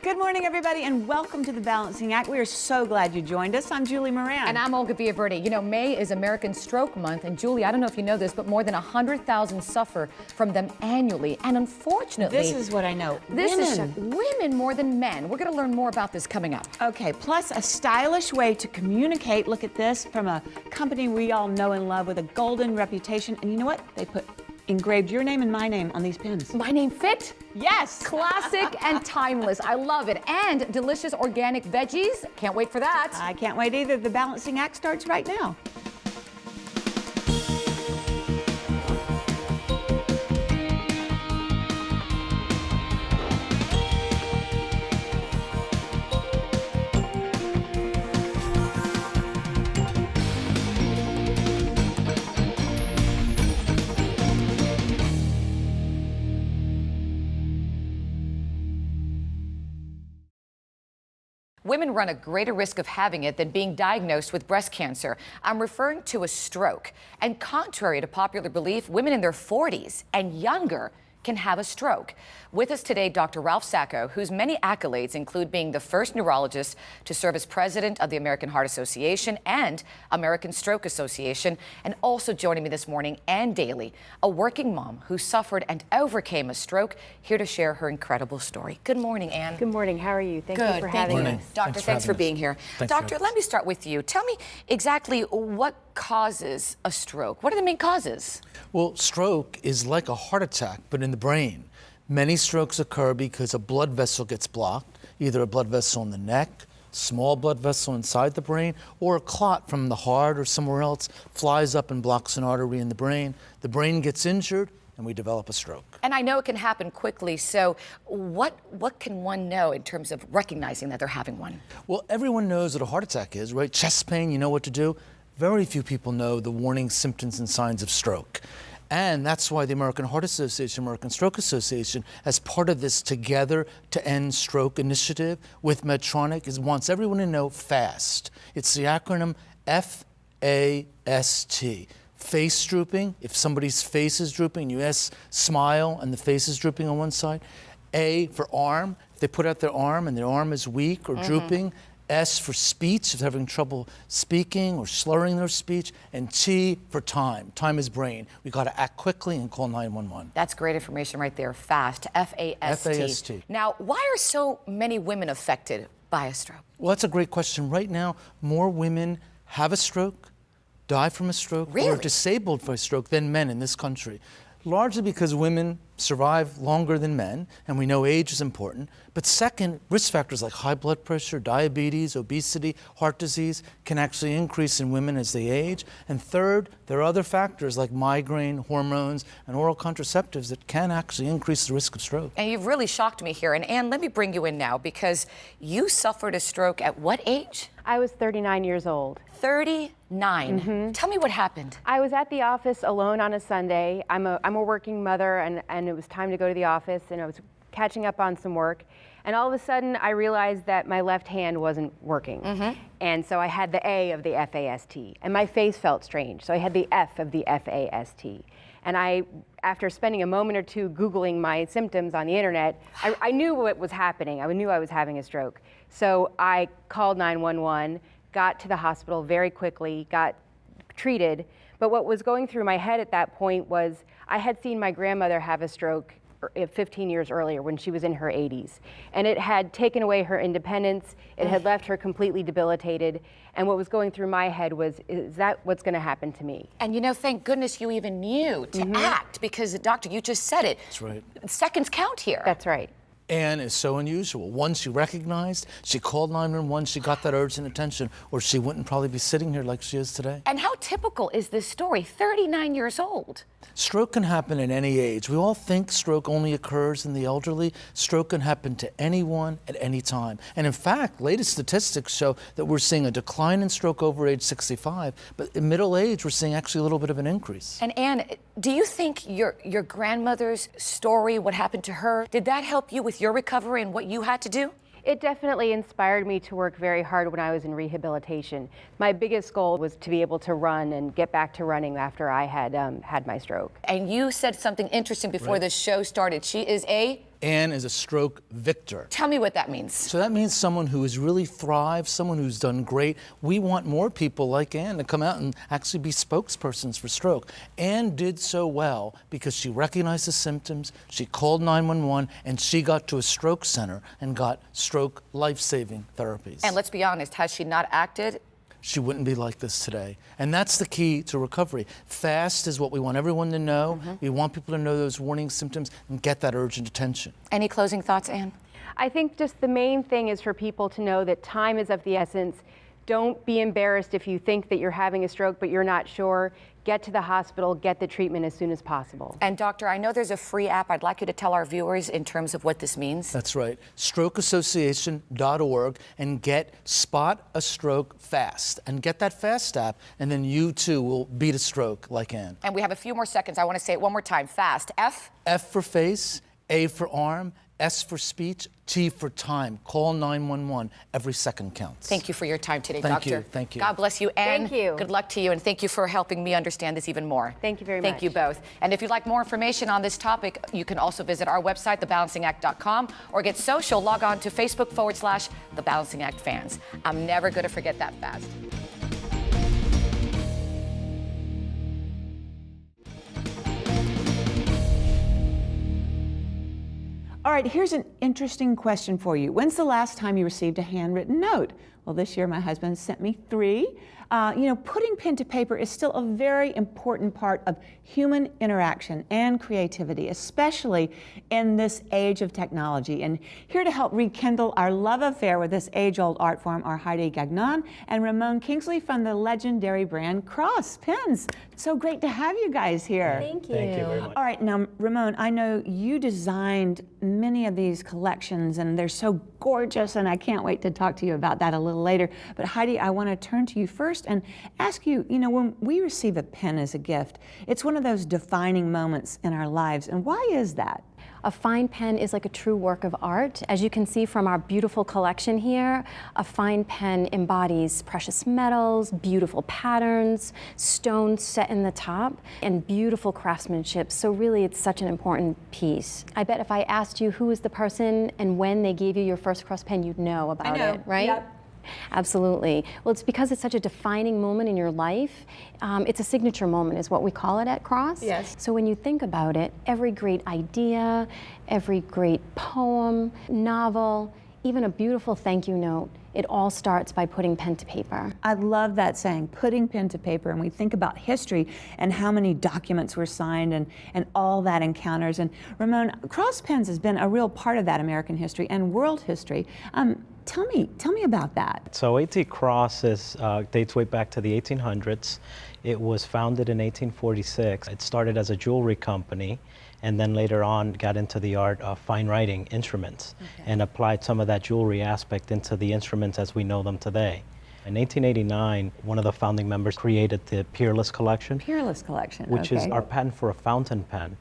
Good morning, everybody, and welcome to The Balancing Act. We are so glad you joined us. I'm Julie Moran. And I'm Olga Villaverde. You know, May is American Stroke Month, and Julie, I don't know if you know this, but more than 100,000 suffer from them annually. And unfortunately, this is what I know. Women more than men. We're going to learn more about this coming up. Okay, plus a stylish way to communicate. Look at this, from a company we all know and love with a golden reputation. And you know what? They engraved your name and my name on these pins. My name fit? Yes. Classic and timeless. I love it. And delicious organic veggies. Can't wait for that. I can't wait either. The Balancing Act starts right now. Women run a greater risk of having it than being diagnosed with breast cancer. I'm referring to a stroke. And contrary to popular belief, women in their 40s and younger can have a stroke. With us today, Dr. Ralph Sacco, whose many accolades include being the first neurologist to serve as president of the American Heart Association and American Stroke Association, and also joining me this morning, Ann Daly, a working mom who suffered and overcame a stroke, here to share her incredible story. Good morning, Ann. Good morning. How are you? Thank you for having us. Doctor, thanks for being here. Doctor, let me start with you. Tell me exactly what causes a stroke. What are the main causes? Well, stroke is like a heart attack, but in the brain. Many strokes occur because a blood vessel gets blocked, either a blood vessel in the neck, small blood vessel inside the brain, or a clot from the heart or somewhere else flies up and blocks an artery in the brain. The brain gets injured, and we develop a stroke. And I know it can happen quickly, so what can one know in terms of recognizing that they're having one? Well, everyone knows what a heart attack is, right? Chest pain, you know what to do. Very few people know the warning symptoms and signs of stroke. And that's why the American Heart Association, American Stroke Association, as part of this Together to End Stroke initiative with Medtronic, wants everyone to know FAST. It's the acronym F.A.S.T. Face drooping, if somebody's face is drooping, you smile and the face is drooping on one side. A for arm, if they put out their arm and their arm is weak or drooping. S for speech, if they're having trouble speaking or slurring their speech, and T for time. Time is brain. We got to act quickly and call 911. That's great information right there. FAST, F-A-S-T. F-A-S-T. Now, why are so many women affected by a stroke? Well, that's a great question. Right now, more women have a stroke, die from a stroke, or are disabled by a stroke than men in this country. Largely because women survive longer than men, and we know age is important. But second, risk factors like high blood pressure, diabetes, obesity, heart disease can actually increase in women as they age. And third, there are other factors like migraine, hormones, and oral contraceptives that can actually increase the risk of stroke. And you've really shocked me here. And Ann, let me bring you in now, because you suffered a stroke at what age? I was 39 years old. 39. Tell me what happened. I was at the office alone on a Sunday. I'm a working mother, and it was time to go to the office, and I was catching up on some work. And all of a sudden, I realized that my left hand wasn't working. And so I had the A of the F-A-S-T, and my face felt strange. So I had the F of the F-A-S-T. And after spending a moment or two Googling my symptoms on the internet, I knew what was happening. I knew I was having a stroke. So I called 911, got to the hospital very quickly, got treated. But what was going through my head at that point was I had seen my grandmother have a stroke 15 years earlier when she was in her 80s. And it had taken away her independence. It had left her completely debilitated. And what was going through my head was, is that what's going to happen to me? And you know, thank goodness you even knew to act, because, doctor, you just said it. That's right. Seconds count here. That's right. Ann is so unusual. One, she recognized, she called 911, she got that urgent attention, or she wouldn't probably be sitting here like she is today. And how typical is this story? 39 years old. Stroke can happen at any age. We all think stroke only occurs in the elderly. Stroke can happen to anyone at any time. And in fact, latest statistics show that we're seeing a decline in stroke over age 65, but in middle age, we're seeing actually a little bit of an increase. And Ann, do you think your grandmother's story, what happened to her, did that help you with your recovery and what you had to do? It definitely inspired me to work very hard when I was in rehabilitation. My biggest goal was to be able to run and get back to running after I had had my stroke. And you said something interesting before the show started. She is a Ann is a stroke victor. Tell me what that means. So that means someone who has really thrived, someone who's done great. We want more people like Ann to come out and actually be spokespersons for stroke. Ann did so well because she recognized the symptoms, she called 911, and she got to a stroke center and got stroke life-saving therapies. And let's be honest, has she not acted, she wouldn't be like this today. And that's the key to recovery. FAST is what we want everyone to know. We want people to know those warning symptoms and get that urgent attention. Any closing thoughts, Ann? I think just the main thing is for people to know that time is of the essence. Don't be embarrassed if you think that you're having a stroke but you're not sure. Get to the hospital, get the treatment as soon as possible. And doctor, I know there's a free app. I'd like you to tell our viewers in terms of what this means. That's right. strokeassociation.org and get Spot a Stroke Fast. And get that FAST app, and then you too will beat a stroke like Ann. And we have a few more seconds. I want to say it one more time. FAST. F for face, A for arm, S for speech, T for time. Call 911. Every second counts. Thank you for your time today, Thank doctor. you. Thank you. God bless you, and Thank you. Good luck to you, and thank you for helping me understand this even more. Thank you very much. Thank you both. And if you'd like more information on this topic, you can also visit our website, thebalancingact.com, or get social. Log on to Facebook.com/The Balancing Act fans. I'm never going to forget that fast. All right, here's an interesting question for you. When's the last time you received a handwritten note? Well, this year my husband sent me 3. Putting pen to paper is still a very important part of human interaction and creativity, especially in this age of technology. And here to help rekindle our love affair with this age-old art form are Heidi Gagnon and Ramon Kingsley from the legendary brand Cross Pens. So great to have you guys here. Thank you. Thank you very much. All right, now, Ramon, I know you designed many of these collections, and they're so gorgeous, and I can't wait to talk to you about that a little later. But Heidi, I want to turn to you first and ask you, when we receive a pen as a gift, it's one of those defining moments in our lives, and why is that? A fine pen is like a true work of art. As you can see from our beautiful collection here, a fine pen embodies precious metals, beautiful patterns, stones set in the top, and beautiful craftsmanship. So really, it's such an important piece. I bet if I asked you who is the person and when they gave you your first Cross pen, you'd know about it, right? Yep. Absolutely. Well, it's because it's such a defining moment in your life. It's a signature moment is what we call it at Cross. Yes. So when you think about it, every great idea, every great poem, novel, even a beautiful thank you note, it all starts by putting pen to paper. I love that saying, putting pen to paper, and we think about history and how many documents were signed and all that encounters. And Ramon, Cross Pens has been a real part of that American history and world history. Tell me about that. So A.T. Cross dates way back to the 1800s. It was founded in 1846. It started as a jewelry company, and then later on got into the art of fine writing instruments and applied some of that jewelry aspect into the instruments as we know them today. In 1889, one of the founding members created the Peerless collection. Peerless collection, which is our patent for a fountain pen.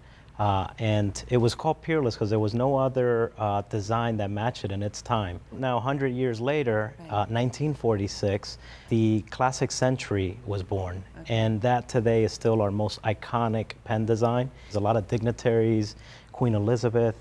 And it was called Peerless because there was no other design that matched it in its time. Now, 100 years later, 1946, the Classic Century was born. And that today is still our most iconic pen design. There's a lot of dignitaries, Queen Elizabeth,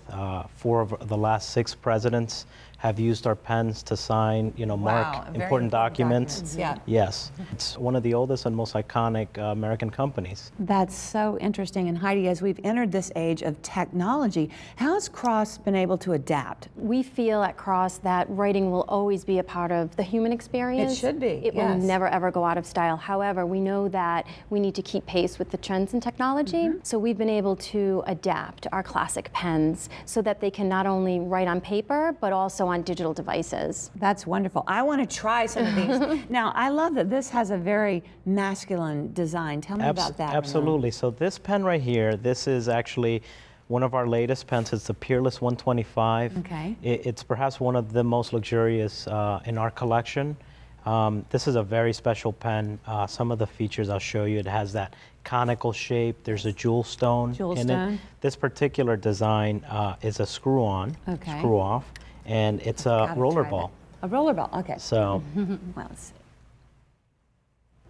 4 of the last 6 presidents have used our pens to sign, mark important documents. Yeah. Yes, it's one of the oldest and most iconic American companies. That's so interesting. And Heidi, as we've entered this age of technology, how has Cross been able to adapt? We feel at Cross that writing will always be a part of the human experience. It should be, It will yes. never ever go out of style. However, we know that we need to keep pace with the trends in technology. So we've been able to adapt our classic pens so that they can not only write on paper, but also on digital devices. That's wonderful. I want to try some of these. Now, I love that this has a very masculine design. Tell me about that. Ramon. Absolutely. So this pen right here, this is actually one of our latest pens. It's the Peerless 125. Okay. It's perhaps one of the most luxurious in our collection. This is a very special pen. Some of the features I'll show you, it has that conical shape. There's a jewel stone in it. This particular design is a screw-on, screw-off, and it's a roller ball. A roller ball, okay. So, well, let's see.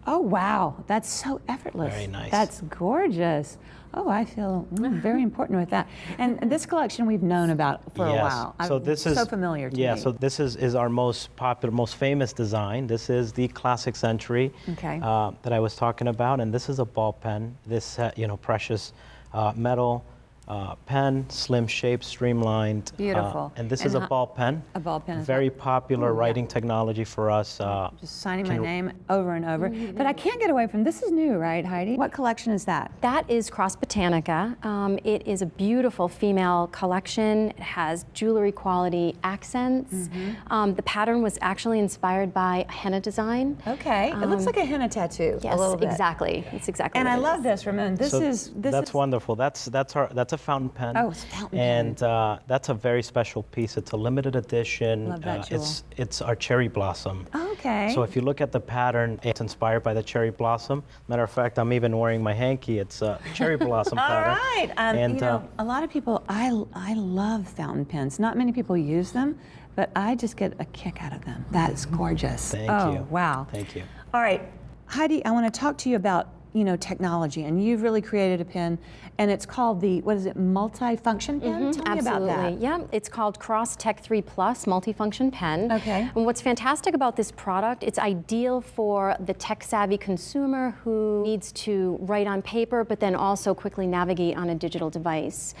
Oh, wow, that's so effortless. Very nice. That's gorgeous. Oh, I feel very important with that. And this collection we've known about for a while. So this is so familiar to me. Yeah, so this is our most popular, most famous design. This is the classic century that I was talking about, and this is a ball pen. This precious metal pen, slim shape, streamlined. Beautiful. And this is a ball pen. A ball pen. Very popular writing technology for us. Just signing my name over and over. But I can't get away from, this is new, right, Heidi? What collection is that? That is Cross Botanica. It is a beautiful female collection. It has jewelry quality accents. The pattern was actually inspired by a henna design. Okay, it looks like a henna tattoo. Yes, a little bit. exactly. It's exactly. And what I it love is. this, Ramon. That's wonderful. That's a fountain pen. Oh, it's a fountain and that's a very special piece. It's a limited edition. Love that jewel. It's our cherry blossom. Okay. So if you look at the pattern, it's inspired by the cherry blossom. Matter of fact, I'm even wearing my hanky. It's a cherry blossom pattern. All right. And a lot of people, I love fountain pens. Not many people use them, but I just get a kick out of them. That is gorgeous. Thank you. Wow. Thank you. All right, Heidi, I want to talk to you about technology, and you've really created a pen, and it's called the, what is it, multi-function pen? Tell me about that. Absolutely. Yeah, it's called Cross Tech 3 Plus multifunction pen. Okay. And what's fantastic about this product, it's ideal for the tech-savvy consumer who needs to write on paper, but then also quickly navigate on a digital device.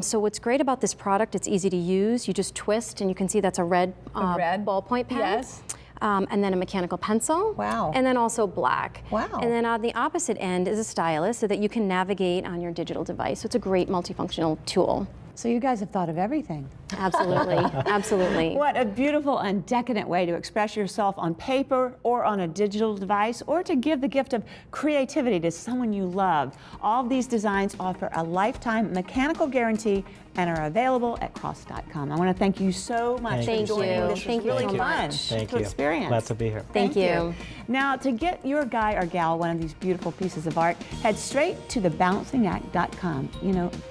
So what's great about this product, it's easy to use. You just twist, and you can see that's a red ballpoint pen. Yes. And then a mechanical pencil. Wow. And then also black. Wow. And then on the opposite end is a stylus so that you can navigate on your digital device. So it's a great multifunctional tool. So you guys have thought of everything. Absolutely, absolutely. What a beautiful and decadent way to express yourself on paper or on a digital device, or to give the gift of creativity to someone you love. All of these designs offer a lifetime mechanical guarantee and are available at cross.com. I want to thank you so much Thank for joining. you. This Thank was you really so fun much. Thank to you. experience. Glad to be here. Thank you. Now, to get your guy or gal one of these beautiful pieces of art, head straight to thebalancingact.com.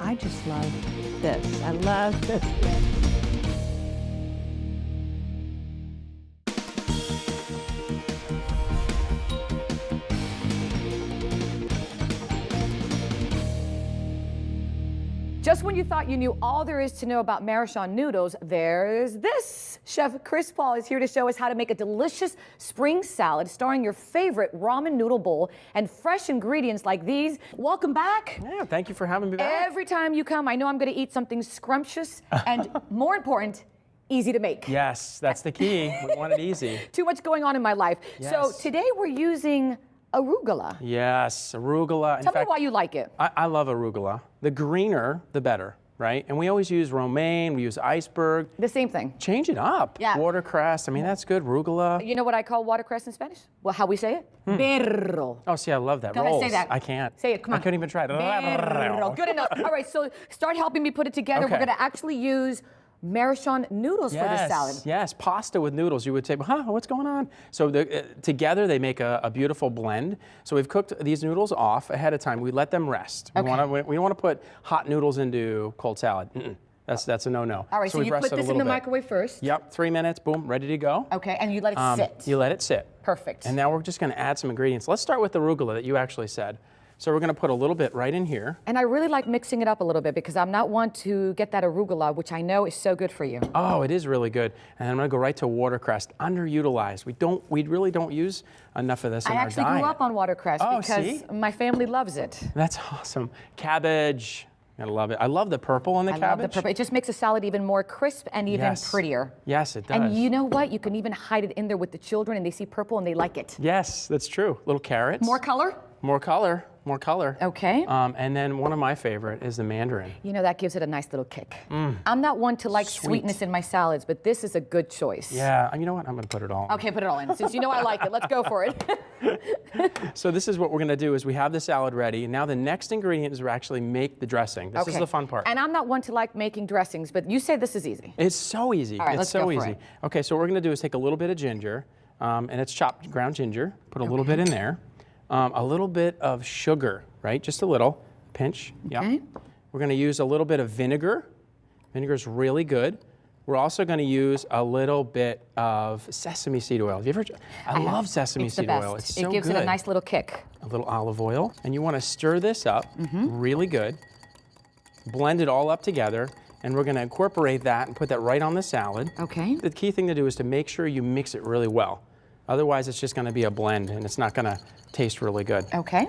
I just love this. I love this. Just when you thought you knew all there is to know about Maruchan noodles, there's this. Chef Chris Paul is here to show us how to make a delicious spring salad starring your favorite ramen noodle bowl and fresh ingredients like these. Welcome back. Yeah, thank you for having me back. Every time you come, I know I'm going to eat something scrumptious and, more important, easy to make. Yes, that's the key. We want it easy. Too much going on in my life. Yes. So today we're using arugula. Yes, arugula. Tell me why you like it. I love arugula. The greener, the better, right? And we always use romaine, we use iceberg. The same thing. Change it up. Yeah. Watercress, I mean, that's good. Arugula. You know what I call watercress in Spanish? Well, how we say it? Berro. Oh, see, I love that. Go ahead, Rolls. say that. I can't. Say it, come on. I couldn't even try it. Berro. Good enough. All right, so start helping me put it together. Okay. We're going to actually use Maruchan noodles for this salad. Yes, pasta with noodles. You would say, huh, what's going on? So together they make a beautiful blend. So we've cooked these noodles off ahead of time. We let them rest. We don't want to put hot noodles into cold salad. That's a no-no. All right, so we've you put rested a this in little the bit. microwave first. Yep, 3 minutes, boom, ready to go. Okay, and you let it sit. You let it sit. Perfect. And now we're just going to add some ingredients. Let's start with the arugula that you actually said. So we're going to put a little bit right in here. And I really like mixing it up a little bit because I'm not one to get that arugula, which I know is so good for you. Oh, it is really good. And I'm going to go right to watercress, underutilized. We really don't use enough of this in I our actually diet. grew up on watercress because see? my family loves it. That's awesome. Cabbage, gotta love it. I love the purple on the I cabbage. love the purple. It just makes the salad even more crisp and even Yes. prettier. Yes, it does. And you know what? You can even hide it in there with the children and they see purple and they like it. Yes, that's true. Little carrots. More color? More color. More color. Okay. And then one of my favorite is the mandarin. You know, that gives it a nice little kick. I'm not one to like Sweet. sweetness in my salads, but this is a good choice. Yeah, you know what? I'm gonna put it all. Okay, put it all in. Since you know I like it, let's go for it. So this is what we're gonna do is we have the salad ready. Now the next ingredient is we actually make the dressing. This is the fun part. And I'm not one to like making dressings, but you say this is easy. It's so easy. All right, it's let's so go for easy. it. Okay, so what we're gonna do is take a little bit of ginger, and it's chopped ground ginger. Put a little bit in there. A little bit of sugar, right? Just a little pinch. Yeah. Okay. We're gonna use a little bit of vinegar. Vinegar is really good. We're also going to use a little bit of sesame seed oil. Have you ever? I love sesame It's seed the best. oil. It's it so gives good. it a nice little kick. A little olive oil, and you want to stir this up really good. Blend it all up together, and we're going to incorporate that and put that right on the salad. Okay. The key thing to do is to make sure you mix it really well. Otherwise, it's just going to be a blend, and it's not going to taste really good. Okay.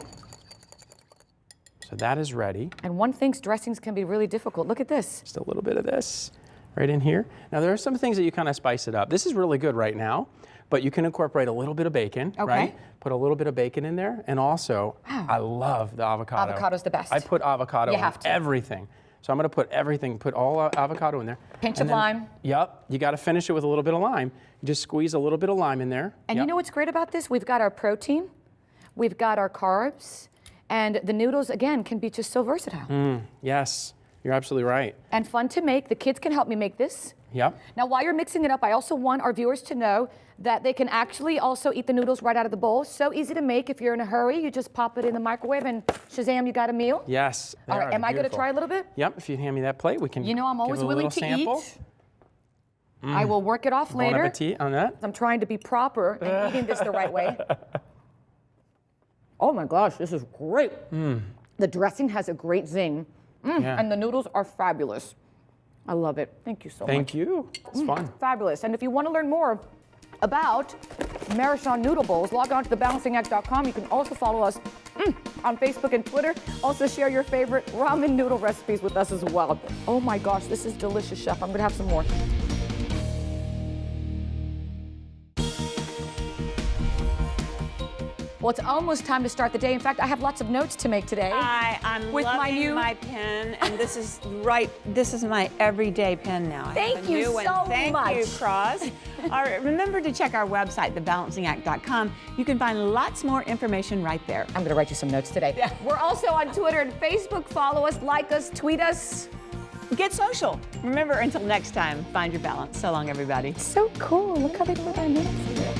So that is ready. And one thinks dressings can be really difficult. Look at this. Just a little bit of this right in here. Now, there are some things that you kind of spice it up. This is really good right now, but you can incorporate a little bit of bacon, right? Put a little bit of bacon in there, and also, I love the avocado. Avocado's the best. I put avocado You in have to. everything. So I'm going to put everything, put all avocado in there. Pinch And of then- lime. Yep, you got to finish it with a little bit of lime. You just squeeze a little bit of lime in there. And Yep. you know what's great about this? We've got our protein, we've got our carbs, and the noodles, again, can be just so versatile. Yes, you're absolutely right. And fun to make. The kids can help me make this. Yep. Now, while you're mixing it up, I also want our viewers to know that they can actually also eat the noodles right out of the bowl. So easy to make. If you're in a hurry, you just pop it in the microwave and shazam, you got a meal. Yes. All right, am I going to try a little bit? Yep, if you hand me that plate, we can You know, I'm always give a willing little to sample. eat. I will work it off Bon later. appetit on that. I'm trying to be proper and eating this the right way. Oh my gosh, this is great. The dressing has a great zing, Yeah. and the noodles are fabulous. I love it. Thank you so much. Thank you. It's fun. Fabulous. And if you want to learn more about Maruchan noodle bowls, log on to thebalancing.com. You can also follow us on Facebook and Twitter. Also share your favorite ramen noodle recipes with us as well. Oh my gosh, this is delicious, Chef. I'm going to have some more. Well, it's almost time to start the day. In fact, I have lots of notes to make today. I'm with my loving new my pen, and this is my everyday pen now. I have Thank a you new one. so Thank much. you, Cross. Remember to check our website, thebalancingAct.com. You can find lots more information right there. I'm going to write you some notes today. Yeah. We're also on Twitter and Facebook. Follow us, like us, tweet us. Get social. Remember, until next time, find your balance. So long, everybody. So cool. Look how they put our names here.